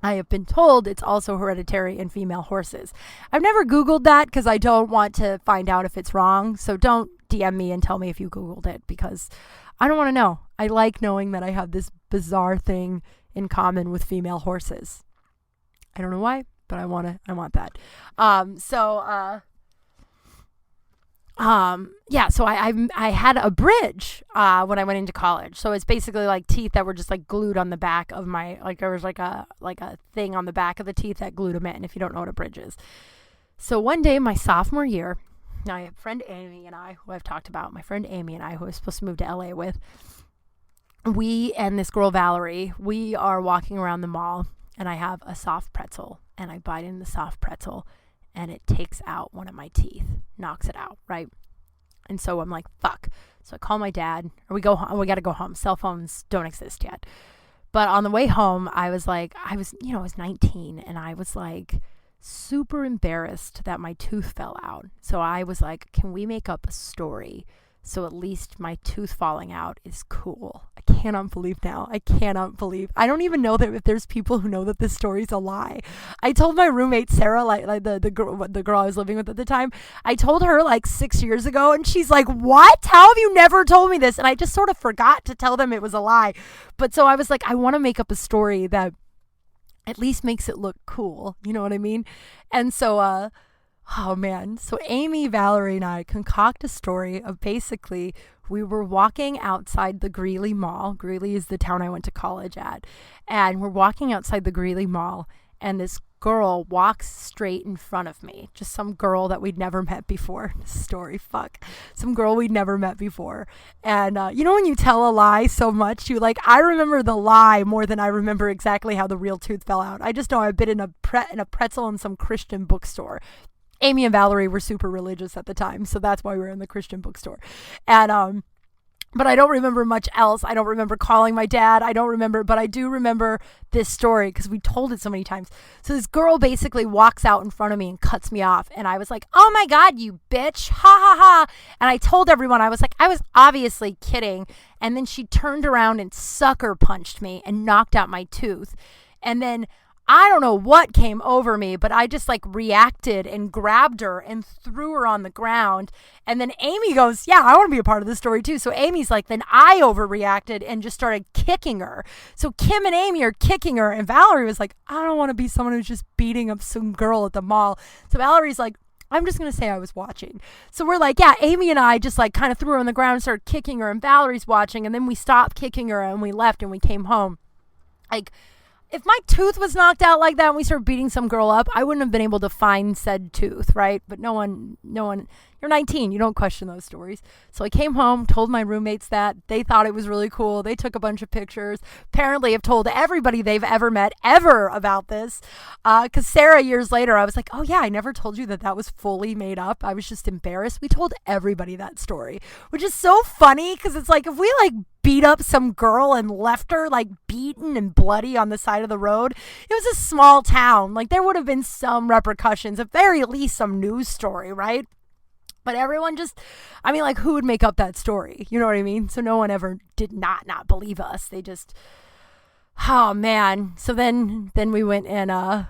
I have been told it's also hereditary in female horses. I've never Googled that because I don't want to find out if it's wrong. So don't DM me and tell me if you Googled it because I don't want to know. I like knowing that I have this bizarre thing in common with female horses. I don't know why, but I want that. So I had a bridge when I went into college. So it's basically like teeth that were just like glued on the back of my, like there was like a thing on the back of the teeth that glued them in, if you don't know what a bridge is. So one day, my sophomore year, my friend Amy and I, who I've talked about, who I was supposed to move to LA with, we and this girl Valerie, we are walking around the mall and I have a soft pretzel and I bite into the soft pretzel and it takes out one of my teeth, knocks it out, right? And so I'm like, fuck. So I call my dad, or we got to go home. Cell phones don't exist yet. But on the way home, I was 19 and I was like super embarrassed that my tooth fell out. So I was like, can we make up a story so at least my tooth falling out is cool? I cannot believe. I don't even know that if there's people who know that this story's a lie. I told my roommate Sarah, like the girl I was living with at the time, I told her like 6 years ago and she's like, what? How have you never told me this? And I just sort of forgot to tell them it was a lie. But so I was like, I want to make up a story that at least makes it look cool. You know what I mean? And so, oh man. So Amy, Valerie, and I concoct a story of basically we were walking outside the Greeley Mall. Greeley is the town I went to college at. And we're walking outside the Greeley Mall and this girl walks straight in front of me. Just some girl that we'd never met before. Some girl we'd never met before. And you know when you tell a lie so much, I remember the lie more than I remember exactly how the real tooth fell out. I just know I bit in a pretzel in some Christian bookstore. Amy and Valerie were super religious at the time, so that's why we were in the Christian bookstore. And but I don't remember much else. I don't remember calling my dad. But I do remember this story because we told it so many times. So this girl basically walks out in front of me and cuts me off. And I was like, oh my God, you bitch. Ha ha ha. And I told everyone, I was obviously kidding. And then she turned around and sucker punched me and knocked out my tooth. And then I don't know what came over me, but I just reacted and grabbed her and threw her on the ground. And then Amy goes, yeah, I want to be a part of this story too. So Amy's like, then I overreacted and just started kicking her. So Kim and Amy are kicking her. And Valerie was like, I don't want to be someone who's just beating up some girl at the mall. So Valerie's like, I'm just going to say I was watching. So we're like, yeah, Amy and I just kind of threw her on the ground and started kicking her. And Valerie's watching. And then we stopped kicking her and we left and we came home. If my tooth was knocked out like that and we started beating some girl up, I wouldn't have been able to find said tooth, right? But no one, you're 19, you don't question those stories. So I came home, told my roommates that. They thought it was really cool. They took a bunch of pictures. Apparently have told everybody they've ever met ever about this. Because Sarah, years later, I was like, oh yeah, I never told you that was fully made up. I was just embarrassed. We told everybody that story, which is so funny because it's if we beat up some girl and left her beaten and bloody on the side of the road. It was a small town. There would have been some repercussions, at very least some news story, right? But everyone who would make up that story? You know what I mean? So no one ever did not believe us. They just, oh man. So then we went and I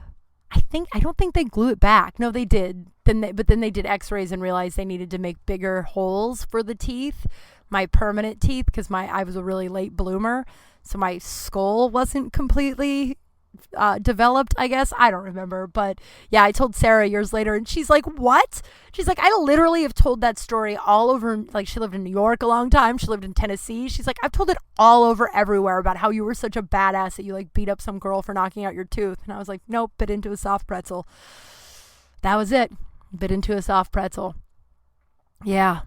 don't think they glue it back. No, they did. But then they did x-rays and realized they needed to make bigger holes for the teeth. My permanent teeth, because I was a really late bloomer, so my skull wasn't completely developed, I guess. I don't remember, but yeah, I told Sarah years later, and she's like, what? She's like, I literally have told that story all over, she lived in New York a long time, she lived in Tennessee, she's like, I've told it all over everywhere about how you were such a badass that you beat up some girl for knocking out your tooth. And I was like, nope, bit into a soft pretzel. That was it. Bit into a soft pretzel. Yeah.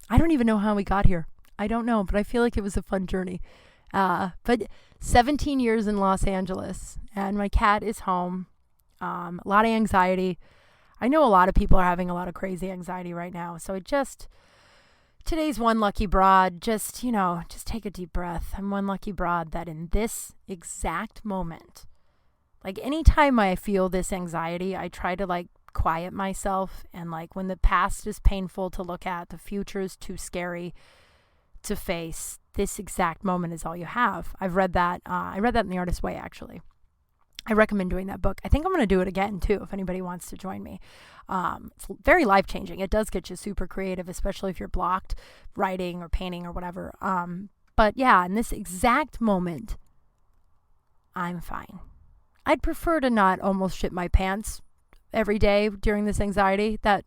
I don't even know how we got here. I don't know, but I feel like it was a fun journey. But 17 years in Los Angeles, and my cat is home. A lot of anxiety. I know a lot of people are having a lot of crazy anxiety right now. So today's one lucky broad. Just take a deep breath. I'm one lucky broad that in this exact moment, like anytime I feel this anxiety, I try to like quiet myself. And like when the past is painful to look at, the future is too scary to face, this exact moment is all you have. I've read that. I read that in The Artist's Way, actually. I recommend doing that book. I think I'm going to do it again, too, if anybody wants to join me. It's very life-changing. It does get you super creative, especially if you're blocked writing or painting or whatever. But yeah, in this exact moment, I'm fine. I'd prefer to not almost shit my pants every day during this anxiety. At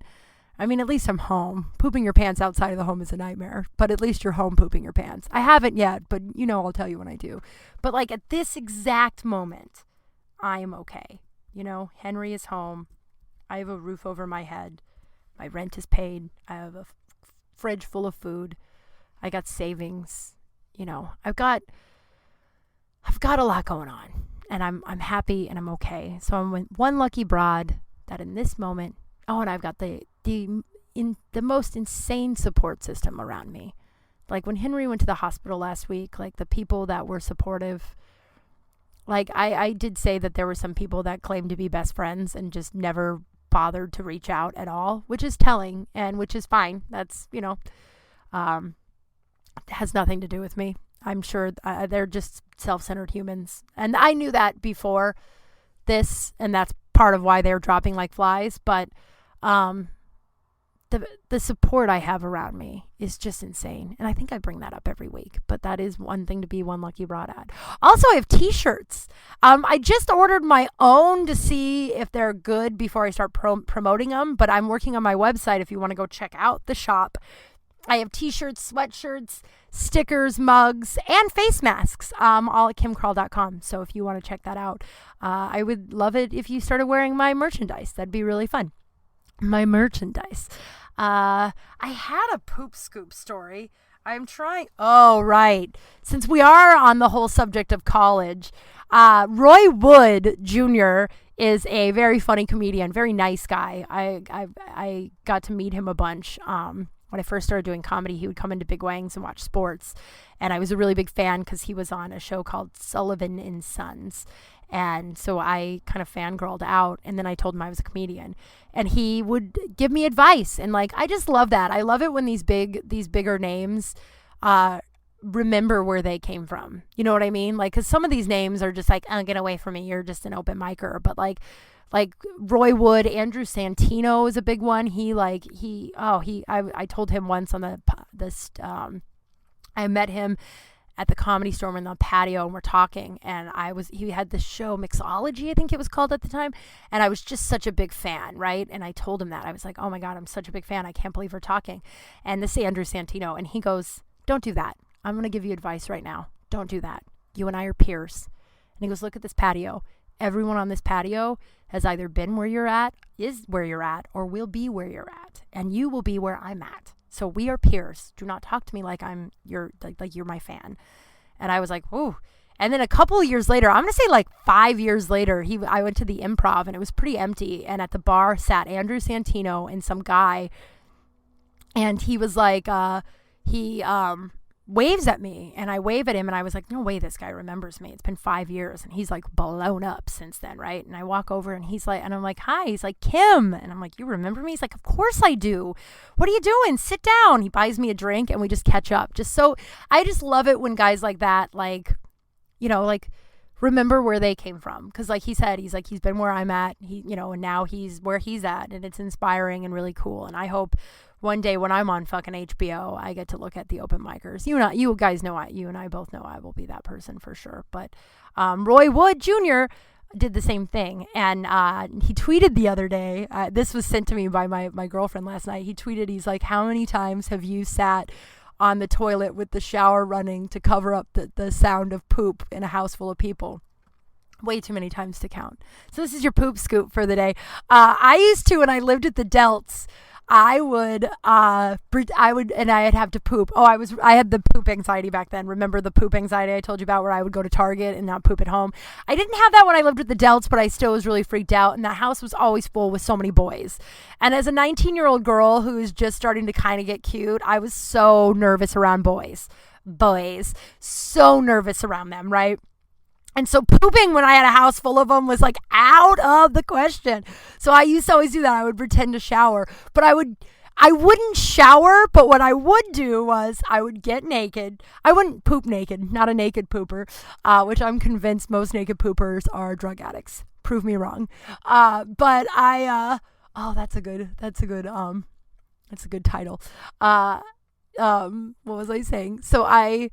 least I'm home. Pooping your pants outside of the home is a nightmare, but at least you're home pooping your pants. I haven't yet, but I'll tell you when I do. But like at this exact moment, I am okay. Henry is home. I have a roof over my head. My rent is paid. I have a fridge full of food. I got savings. I've got a lot going on, and I'm happy and I'm okay. So I'm one lucky broad that in this moment, and I've got the most insane support system around me. Like when Henry went to the hospital last week, like the people that were supportive, like I did say that there were some people that claimed to be best friends and just never bothered to reach out at all, which is telling and which is fine. That's, has nothing to do with me. I'm sure they're just self-centered humans. And I knew that before this, and that's part of why they're dropping like flies. But the support I have around me is just insane. And I think I bring that up every week, but that is one thing to be one lucky broad at. Also, I have t-shirts. I just ordered my own to see if they're good before I start promoting them, but I'm working on my website if you want to go check out the shop. I have t-shirts, sweatshirts, stickers, mugs, and face masks, all at Kral.com. So if you want to check that out, I would love it if you started wearing my merchandise. That'd be really fun. My merchandise. I had a poop scoop story. Oh, right. Since we are on the whole subject of college, Roy Wood Jr. is a very funny comedian, very nice guy. I got to meet him a bunch. When I first started doing comedy, he would come into Big Wangs and watch sports. And I was a really big fan because he was on a show called Sullivan and Sons. And so I kind of fangirled out, and then I told him I was a comedian, and he would give me advice. And like, I just love that. I love it when these bigger names, remember where they came from. You know what I mean? Like, cause some of these names are just like, oh, get away from me. You're just an open micer. But like Roy Wood, Andrew Santino is a big one. I told him once on I met him at the Comedy Store in the patio, and we're talking, and he had this show, Mixology, I think it was called at the time, and I was just such a big fan, right? And I told him that. I was like, oh my God, I'm such a big fan. I can't believe we're talking. And this is Andrew Santino, and he goes, don't do that. I'm going to give you advice right now. Don't do that. You and I are peers. And he goes, look at this patio. Everyone on this patio has either been where you're at, is where you're at, or will be where you're at. And you will be where I'm at. So we are peers. Do not talk to me like you're my fan. And I was like, ooh. And then a couple of years later, I'm going to say like 5 years later, I went to the Improv, and it was pretty empty. And at the bar sat Andrew Santino and some guy. And he was like, he waves at me, and I wave at him, and I was like, no way this guy remembers me. It's been 5 years, and he's like blown up since then, right? And I walk over, and he's like, and I'm like, hi. He's like, Kim. And I'm like, you remember me? He's like, of course I do. What are you doing? Sit down. He buys me a drink, and we just catch up. I just love it when guys like that, like, remember where they came from. Because like he said, he's been where I'm at, and now he's where he's at, and it's inspiring and really cool. And I hope one day when I'm on fucking HBO, I get to look at the open micers. You guys know, you and I both know I will be that person for sure. But Roy Wood Jr. did the same thing. And he tweeted the other day, this was sent to me by my girlfriend last night. He tweeted, he's like, how many times have you sat on the toilet with the shower running to cover up the sound of poop in a house full of people? Way too many times to count. So this is your poop scoop for the day. I used to, when I lived at the Delts, I would, and I'd have to poop. I had the poop anxiety back then. Remember the poop anxiety I told you about, where I would go to Target and not poop at home? I didn't have that when I lived with the Delts, but I still was really freaked out. And that house was always full with so many boys. And as a 19-year-old girl who was just starting to kind of get cute, I was so nervous around boys. So nervous around them, right? And so pooping when I had a house full of them was like out of the question. So I used to always do that. I would pretend to shower, but I wouldn't shower, but what I would do was I would get naked. I wouldn't poop naked, not a naked pooper, which I'm convinced most naked poopers are drug addicts. Prove me wrong. But that's a good title. What was I saying? So I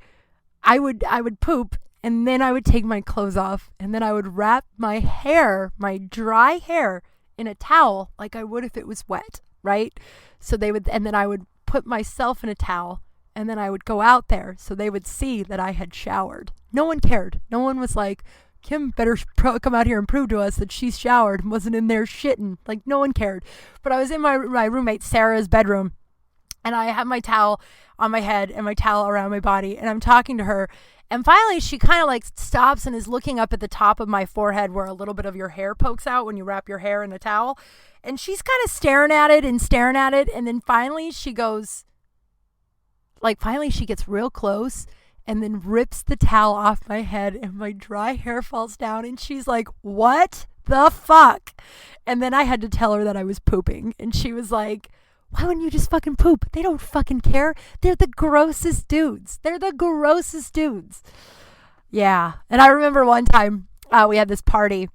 would poop, and then I would take my clothes off, and then I would wrap my dry hair, in a towel like I would if it was wet, right? And then I would put myself in a towel, and then I would go out there so they would see that I had showered. No one cared. No one was like, Kim better come out here and prove to us that she's showered and wasn't in there shitting. Like, no one cared. But I was in my roommate Sarah's bedroom, and I have my towel on my head and my towel around my body, and I'm talking to her. And finally, she kind of like stops and is looking up at the top of my forehead where a little bit of your hair pokes out when you wrap your hair in a towel. And she's kind of staring at it. And then finally she gets real close and then rips the towel off my head, and my dry hair falls down. And she's like, "What the fuck?" And then I had to tell her that I was pooping. And she was like, "Why wouldn't you just fucking poop? They don't fucking care. They're the grossest dudes. Yeah. And I remember one time we had this party.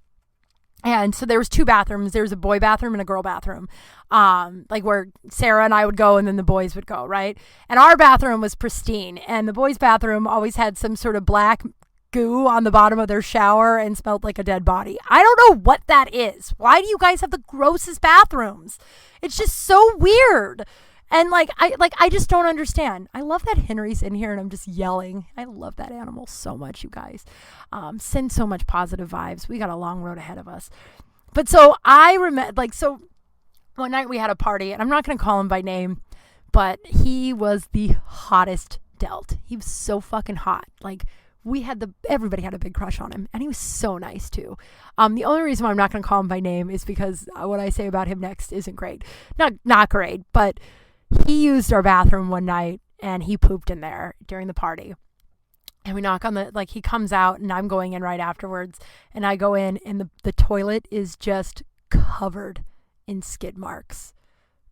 And so there was 2 bathrooms. There was a boy bathroom and a girl bathroom. Like where Sarah and I would go and then the boys would go, right? And our bathroom was pristine. And the boys' bathroom always had some sort of black goo on the bottom of their shower and smelled like a dead body. I don't know what that is. Why do you guys have the grossest bathrooms? It's just so weird. And I just don't understand. I love that Henry's in here and I'm just yelling. I love that animal so much, you guys. Send so much positive vibes. We got a long road ahead of us. But so I remember, so one night we had a party, and I'm not going to call him by name, but he was the hottest Delt. He was so fucking hot. Like, everybody had a big crush on him, and he was so nice too. The only reason why I'm not going to call him by name is because what I say about him next isn't great. Not great, but he used our bathroom one night and he pooped in there during the party. And we knock on he comes out, and I'm going in right afterwards, and I go in, and the toilet is just covered in skid marks.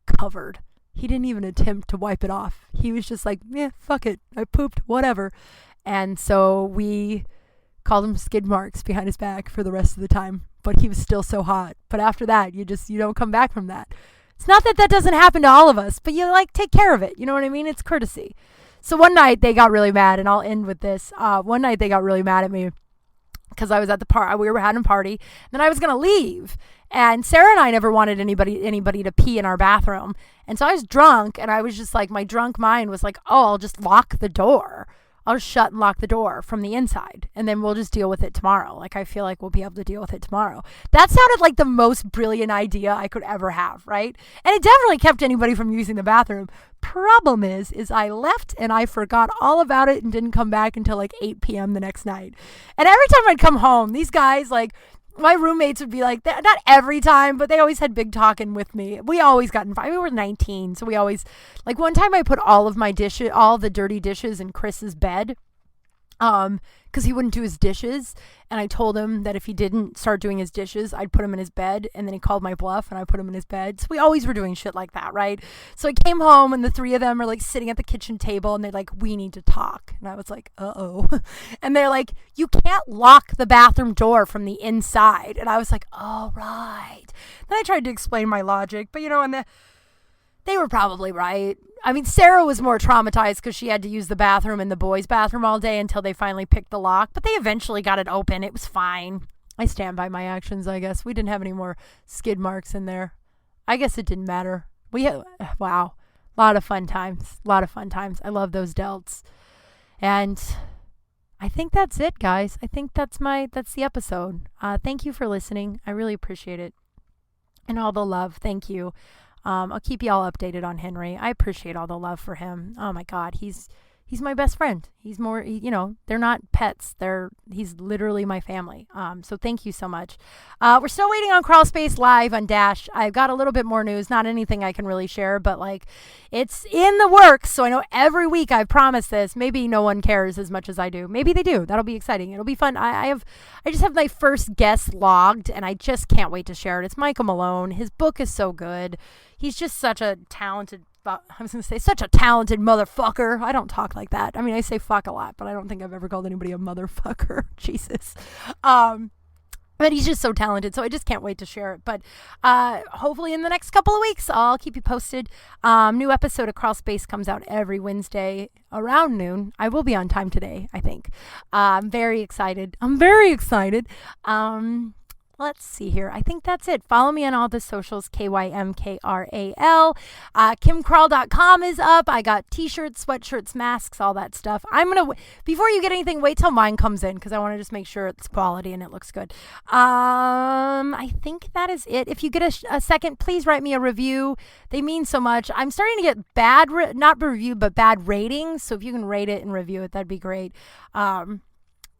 Covered. He didn't even attempt to wipe it off. He was just like, "Yeah, fuck it. I pooped, whatever." And so we called him skid marks behind his back for the rest of the time. But he was still so hot. But after that, you don't come back from that. It's not that doesn't happen to all of us, but you take care of it. You know what I mean? It's courtesy. So one night they got really mad, and I'll end with this. One night they got really mad at me because I was at the party. We were having a party, and then I was going to leave. And Sarah and I never wanted anybody to pee in our bathroom. And so I was drunk, and I was just like, my drunk mind was like, "Oh, I'll just lock the door. I'll shut and lock the door from the inside, and then we'll just deal with it tomorrow. I feel like we'll be able to deal with it tomorrow." That sounded like the most brilliant idea I could ever have, right? And it definitely kept anybody from using the bathroom. Problem is I left and I forgot all about it and didn't come back until 8 p.m. the next night. And every time I'd come home, these guys, my roommates would be like, not every time, but they always had big talking with me. We always got in fight. We were 19, so we always, one time I put all the dirty dishes in Chris's bed, because he wouldn't do his dishes, and I told him that if he didn't start doing his dishes, I'd put him in his bed, and then he called my bluff, and I put him in his bed. So we always were doing shit like that, right? So I came home, and the 3 of them are sitting at the kitchen table, and they're like, "We need to talk." And I was like, "Uh-oh." And they're like, "You can't lock the bathroom door from the inside." And I was like, "Oh, right." Then I tried to explain my logic, but they were probably right. I mean, Sarah was more traumatized because she had to use the bathroom and the boys' bathroom all day until they finally picked the lock. But they eventually got it open. It was fine. I stand by my actions, I guess. We didn't have any more skid marks in there. I guess it didn't matter. Wow. A lot of fun times. I love those Delts. And I think that's it, guys. I think that's the episode. Thank you for listening. I really appreciate it. And all the love. Thank you. I'll keep you all updated on Henry. I appreciate all the love for him. Oh my God, he's my best friend. He's more, they're not pets. He's literally my family. So thank you so much. We're still waiting on Kral Space live on Dash. I've got a little bit more news, not anything I can really share, but like it's in the works. So I know every week I've promised this. Maybe no one cares as much as I do. Maybe they do. That'll be exciting. It'll be fun. I just have my first guest logged and I just can't wait to share it. It's Michael Malone. His book is so good. He's just such a talented such a talented motherfucker. I don't talk like that. I mean, I say fuck a lot, but I don't think I've ever called anybody a motherfucker. Jesus. But he's just so talented, so I just can't wait to share it. But hopefully in the next couple of weeks, I'll keep you posted. New episode of Kral Space comes out every Wednesday around noon. I will be on time today, I think. I'm very excited. Let's see here. I think that's it. Follow me on all the socials, KYMKRAL. KimKral.com is up. I got t-shirts, sweatshirts, masks, all that stuff. Before you get anything, wait till mine comes in because I want to just make sure it's quality and it looks good. I think that is it. If you get a second, please write me a review. They mean so much. I'm starting to get bad ratings. So if you can rate it and review it, that'd be great.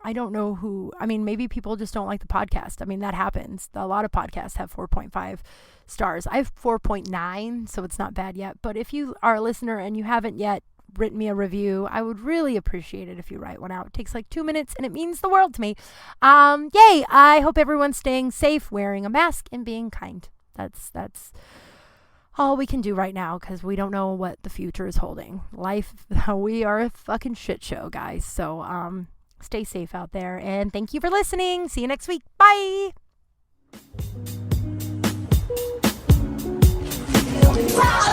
I don't know maybe people just don't like the podcast. I mean, that happens. A lot of podcasts have 4.5 stars. I have 4.9, so it's not bad yet. But if you are a listener and you haven't yet written me a review, I would really appreciate it if you write one out. It takes like 2 minutes and it means the world to me. Yay! I hope everyone's staying safe, wearing a mask, and being kind. That's all we can do right now because we don't know what the future is holding. We are a fucking shit show, guys. So, stay safe out there, and thank you for listening. See you next week. Bye. Wow.